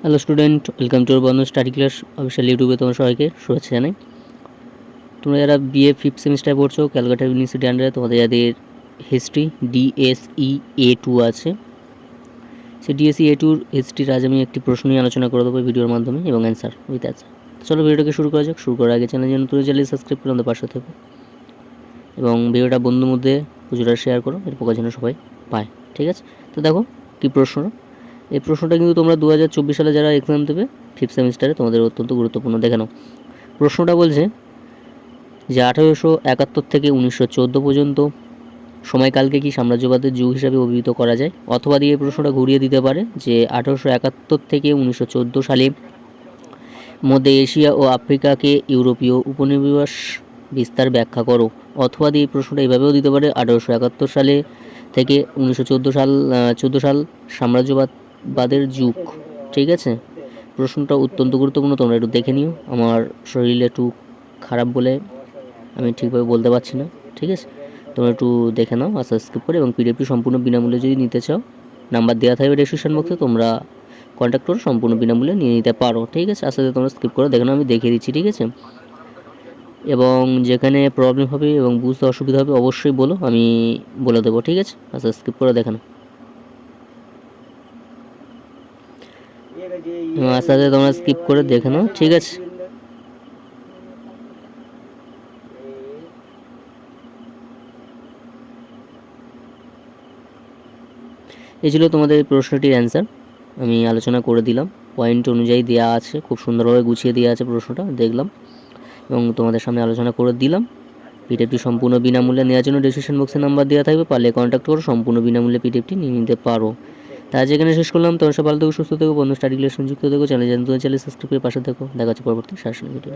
Hello student, welcome to বন্ধু study class official ইউটিউবে তোমার সবাইকে শুভেচ্ছা জানাই। তোমরা যারা বিএ ফিফথ সেমিস্টারে পড়ছো ক্যালকাটা ইউনিভার্সিটি আন্ডারে, তোমাদের যাদের হিস্ট্রি DSE-A2 আছে, সেই DSE-A2-র হিস্ট্রির আজ আমি একটি প্রশ্ন নিয়ে আলোচনা করে দেবো ভিডিওর মাধ্যমে এবং অ্যান্সার উইথ অ্যান্সার। চলো ভিডিওটাকে শুরু করা যাক। শুরু করার আগে চ্যানেল যেন তুমি চ্যানেল সাবস্ক্রাইব করে আমাদের পাশে থেকো এবং ভিডিওটা বন্ধুর মধ্যে প্রচুর শেয়ার করো, এর প্রকার যেন সবাই পায়। ঠিক আছে, তো দেখো কী প্রশ্ন। এই প্রশ্নটা কিন্তু তোমরা 2024 সালে যারা এক্সাম দেবে ফিফথ সেমিস্টারে, তোমাদের অত্যন্ত গুরুত্বপূর্ণ। দেখে নাও, প্রশ্নটা বলছে যে 1871 থেকে 1914 পর্যন্ত সময়কালকে কি সাম্রাজ্যবাদের যুগ হিসাবে অভিহিত করা যায়? অথবা দিয়ে এই প্রশ্নটা ঘুরিয়ে দিতে পারে যে 1871 থেকে 1914 সালে মধ্যে এশিয়া ও আফ্রিকাকে ইউরোপীয় উপনিবেশ বিস্তার ব্যাখ্যা করো। অথবা দিয়ে এই প্রশ্নটা এইভাবেও দিতে পারে 1871 সালে থেকে 1914 সাল সাম্রাজ্যবাদের যুগ। ঠিক আছে, প্রশ্নটা অত্যন্ত গুরুত্বপূর্ণ, তোমরা একটু দেখে নিও। আমার শরীরে একটু খারাপ বলে আমি ঠিকভাবে বলতে পারছি না। ঠিক আছে, তোমরা একটু দেখে নাও আর সাবস্ক্রাইব করে, এবং পিডিএফটি সম্পূর্ণ বিনামূল্যে যদি নিতে চাও নাম্বার দেওয়া থাকবে ডেসক্রিপশন বক্সে, তোমরা কন্ট্যাক্ট করে সম্পূর্ণ বিনামূল্যে নিয়ে নিতে পারো। ঠিক আছে, আস্তে আস্তে তোমরা স্কিপ করো, দেখে নাও, আমি দেখিয়ে দিচ্ছি। ঠিক আছে, এবং যেখানে প্রবলেম হবে এবং বুঝতে অসুবিধা হবে অবশ্যই বলো, আমি বলে দেবো। ঠিক আছে, আচ্ছা স্কিপ করে দেখে নাও, আস্তে আস্তে তোমরা স্কিপ করে দেখে নাও। ঠিক আছে, এই ছিল তোমাদের এই প্রশ্নটির অ্যান্সার। আমি আলোচনা করে দিলাম, পয়েন্ট অনুযায়ী দেওয়া আছে, খুব সুন্দরভাবে গুছিয়ে দেওয়া আছে প্রশ্নটা, দেখলাম এবং তোমাদের সামনে আলোচনা করে দিলাম। পিডিএফটি সম্পূর্ণ বিনামূল্যে নেওয়ার জন্য ডিসক্রিপশন বক্সে নাম্বার দেওয়া থাকবে, পারলে কন্ট্যাক্ট করো, সম্পূর্ণ বিনামূল্যে পিডিএফটি নিয়ে নিতে পারো। তাই যেখানে শেষ করলাম, তোমার সব ভালো থেকো, সুস্থ থেকো, বন্ধু স্টাডি ক্লাস সংযুক্ত থেকো, চ্যানেল সাবস্ক্রাইব করে পাশে থেকো। দেখা হচ্ছে পরবর্তী শাসন ভিডিও।